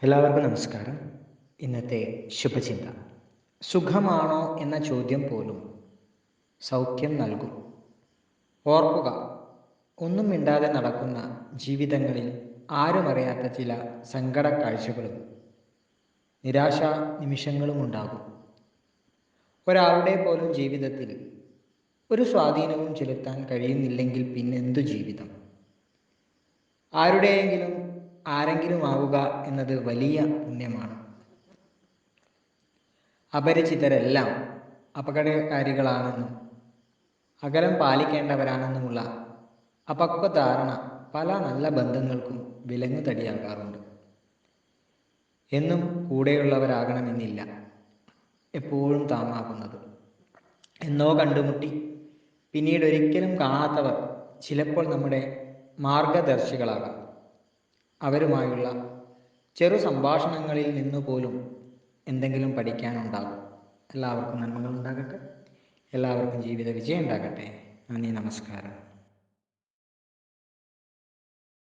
എല്ലാവർക്കും നമസ്കാരം. ഇന്നത്തെ ശുഭചിന്ത: സുഖമാണോ എന്ന ചോദ്യം പോലും സൗഖ്യം നൽകും. ഓർക്കുക, ഒന്നും മിണ്ടാതെ നടക്കുന്ന ജീവിതങ്ങളിൽ ആരുമറിയാത്ത ചില സങ്കട കാഴ്ചകളും നിരാശാ നിമിഷങ്ങളും ഉണ്ടാകും. ഒരാളുടെ പോലും ജീവിതത്തിൽ ഒരു സ്വാധീനവും ചെലുത്താൻ കഴിയുന്നില്ലെങ്കിൽ പിന്നെന്തു ജീവിതം? ആരുടെയെങ്കിലും ആരെങ്കിലും ആവുക എന്നത് വലിയ പുണ്യമാണ്. അപരിചിതരെല്ലാം അപകടകാരികളാണെന്നും അകലം പാലിക്കേണ്ടവരാണെന്നുമുള്ള അപക്വധാരണ പല നല്ല ബന്ധങ്ങൾക്കും വിലങ്ങുതടിയാകാറുണ്ട്. എന്നും കൂടെയുള്ളവരാകണമെന്നില്ല എപ്പോഴും താങ്ങാകുന്നത്. എന്നോ കണ്ടുമുട്ടി പിന്നീട് ഒരിക്കലും കാണാത്തവർ ചിലപ്പോൾ നമ്മുടെ മാർഗദർശികളാകാം. അവരുമായുള്ള ചെറു സംഭാഷണങ്ങളിൽ നിന്നുപോലും എന്തെങ്കിലും പഠിക്കാനുണ്ടാകും. എല്ലാവർക്കും നന്മകൾ ഉണ്ടാകട്ടെ. എല്ലാവർക്കും ജീവിത വിജയം ഉണ്ടാകട്ടെ. നന്ദി, നമസ്കാരം.